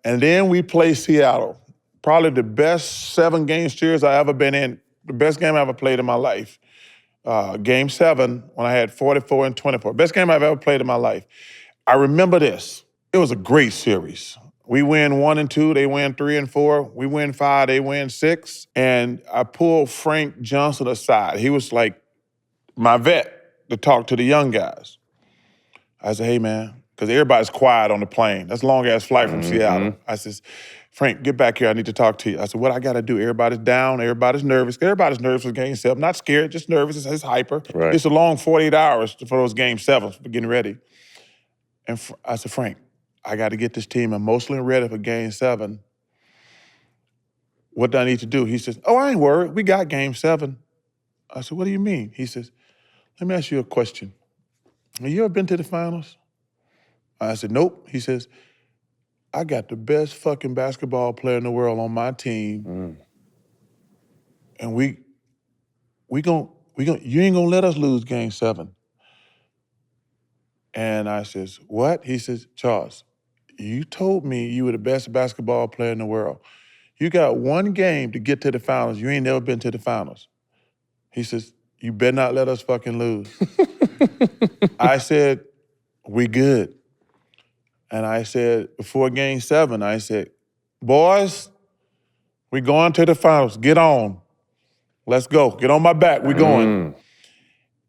And then we play Seattle. Probably the best 7-game series I ever been in, the best game I ever played in my life. Game 7, when I had 44 and 24. Best game I've ever played in my life. I remember this. It was a great series. We win 1 and 2, they win 3 and 4. We win 5, they win 6. And I pulled Frank Johnson aside. He was like my vet to talk to the young guys. I said, hey, man, because everybody's quiet on the plane. That's a long-ass flight from Seattle. I said, Frank, get back here. I need to talk to you. I said, what I got to do? Everybody's down. Everybody's nervous. Everybody's nervous for Game 7. Not scared, just nervous. It's hyper. Right. It's a long 48 hours for those Game 7s for getting ready. And I said, Frank, I got to get this team emotionally ready for Game 7. What do I need to do? He says, oh, I ain't worried. We got Game 7. I said, what do you mean? He says, let me ask you a question. Have you ever been to the finals? I said, nope. He says, I got the best fucking basketball player in the world on my team. And you ain't gonna let us lose Game 7. And I says, what? He says, Charles, you told me you were the best basketball player in the world. You got one game to get to the finals. You ain't never been to the finals. He says, you better not let us fucking lose. I said, we good. And I said, before Game 7, I said, boys, we going to the finals. Get on. Let's go. Get on my back. We going.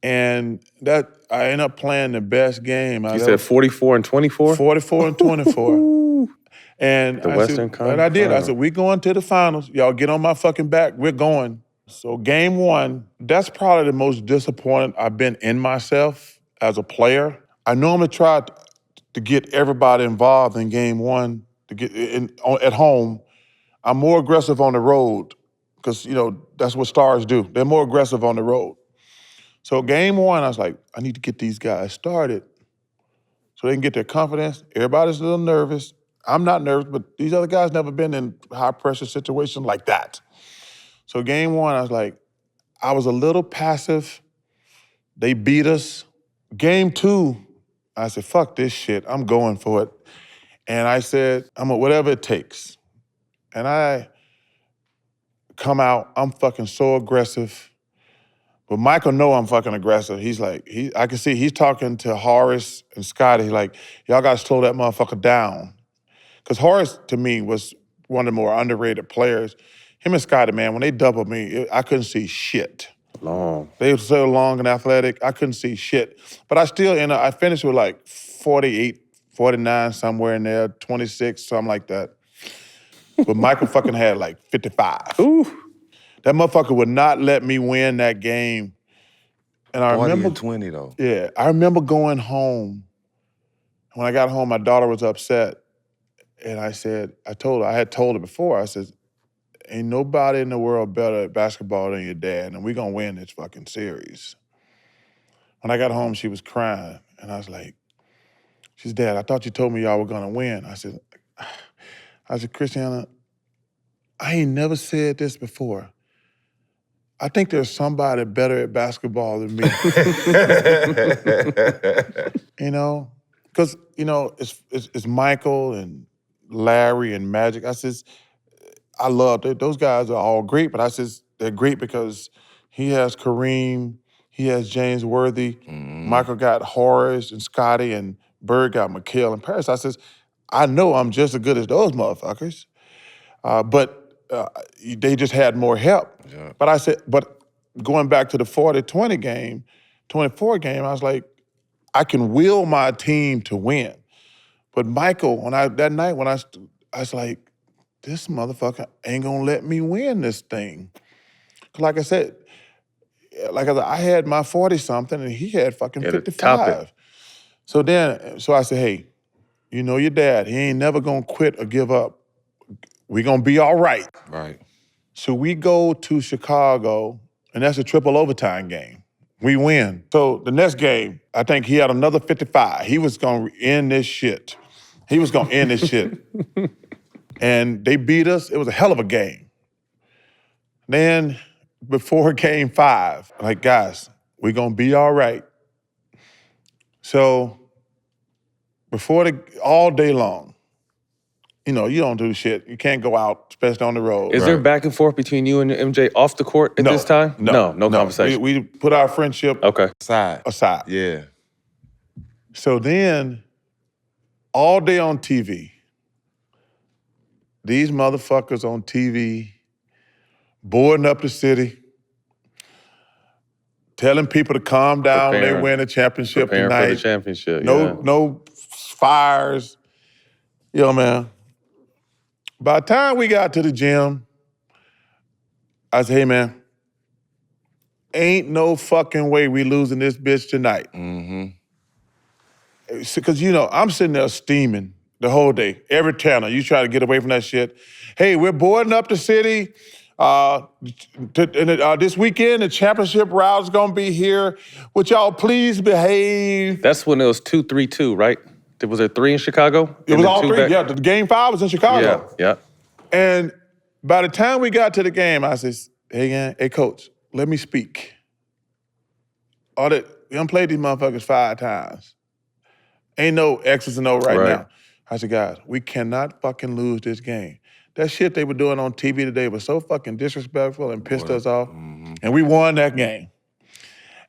And that I ended up playing the best game. You said 44 and 24? 44 and 24. And The Western Conference. And I did. I said, we going to the finals. Y'all get on my fucking back. We're going. So Game 1, that's probably the most disappointed I've been in myself as a player. I normally try to get everybody involved in Game 1 to get at home. I'm more aggressive on the road because, that's what stars do. They're more aggressive on the road. So Game 1, I was like, I need to get these guys started so they can get their confidence. Everybody's a little nervous. I'm not nervous, but these other guys never been in high-pressure situations like that. So Game 1, I was like, I was a little passive. They beat us. Game 2, I said, fuck this shit. I'm going for it. And I said, whatever it takes. And I come out, I'm fucking so aggressive. But Michael know I'm fucking aggressive. He's like, I can see he's talking to Horace and Scotty. He's like, y'all gotta slow that motherfucker down. Because Horace, to me, was one of the more underrated players. Him and Scotty, man, when they doubled me, I couldn't see shit. Long. They were so long and athletic, I couldn't see shit. But I still, I finished with like 48, 49, somewhere in there, 26, something like that. But Michael fucking had like 55. Ooh. That motherfucker would not let me win that game. And I 40 remember, and 20 though. Yeah, I remember going home. When I got home, my daughter was upset. And I had told her before, I said, ain't nobody in the world better at basketball than your dad, and we're gonna win this fucking series. When I got home, she was crying, and I was like, she's, Dad, I thought you told me y'all were gonna win. I said, Christiana, I ain't never said this before. I think there's somebody better at basketball than me. Because, it's Michael and Larry and Magic. I says, I love those guys are all great, but I says they're great because he has Kareem, he has James Worthy, Michael got Horace and Scotty, and Bird got McHale and Paris. I says, I know I'm just as good as those motherfuckers, but they just had more help. Yeah. But I said, but going back to the 40-20 game, 24 game, I was like, I can will my team to win. But Michael, that night when I was like, this motherfucker ain't gonna let me win this thing. Like I said, I had my 40-something and he had fucking 55. So I said, hey, you know your dad, he ain't never gonna quit or give up. We gonna be all right. Right. So we go to Chicago, and that's a triple overtime game. We win. So the next game, I think he had another 55. He was gonna end this shit. And they beat us. It was a hell of a game. Then before Game 5, like, guys, we're gonna be all right. So all day long, you don't do shit. You can't go out, especially on the road. Is there back and forth between you and MJ off the court at this time? No conversation. We put our friendship aside. Yeah. So then, all day on TV, these motherfuckers on TV, boarding up the city, telling people to calm down when they win a championship preparing tonight. for the championship, No fires. Man. By the time we got to the gym, I said, hey, man, ain't no fucking way we losing this bitch tonight. Because, I'm sitting there steaming the whole day. Every channel, you try to get away from that shit. Hey, we're boarding up the city. This weekend, the championship route's gonna be here. Would y'all please behave? That's when it was 2-3-2, right? Was there 3 in Chicago? It was all 3, yeah. The game 5 was in Chicago. Yeah. And by the time we got to the game, I said, hey, coach, let me speak. We done played these motherfuckers 5 times. Ain't no X's and O right now. I said, guys, we cannot fucking lose this game. That shit they were doing on TV today was so fucking disrespectful and pissed us off. And we won that game.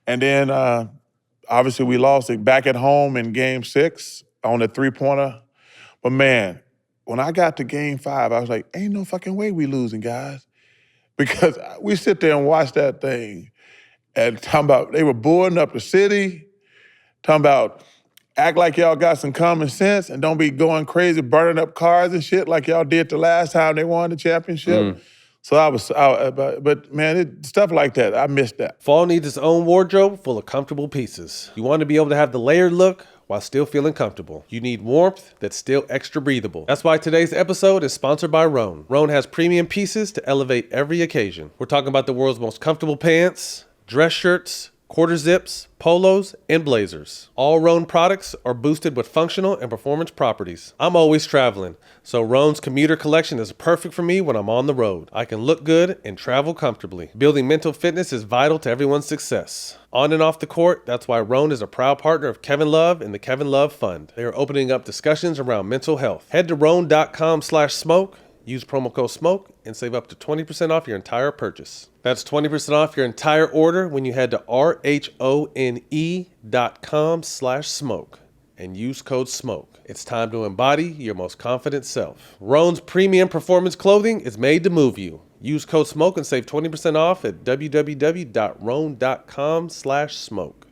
And then, obviously, we lost it back at home in game 6 on the 3-pointer. But man, when I got to game 5, I was like, ain't no fucking way we losing, guys. Because we sit there and watch that thing and talking about they were boarding up the city, talking about act like y'all got some common sense and don't be going crazy, burning up cars and shit like y'all did the last time they won the championship. So but man, stuff like that, I missed that. Fall needs its own wardrobe full of comfortable pieces. You want to be able to have the layered look while still feeling comfortable. You need warmth that's still extra breathable. That's why today's episode is sponsored by Rhone. Rhone has premium pieces to elevate every occasion. We're talking about the world's most comfortable pants, dress shirts, quarter zips, polos, and blazers. All Rhone products are boosted with functional and performance properties. I'm always traveling, so Rhone's commuter collection is perfect for me when I'm on the road. I can look good and travel comfortably. Building mental fitness is vital to everyone's success. On and off the court, that's why Rhone is a proud partner of Kevin Love and the Kevin Love Fund. They are opening up discussions around mental health. Head to rhone.com/smoke. Use promo code SMOKE and save up to 20% off your entire purchase. That's 20% off your entire order when you head to rhone.com/smoke and use code SMOKE. It's time to embody your most confident self. Rhone's premium performance clothing is made to move you. Use code SMOKE and save 20% off at www.rhone.com/smoke.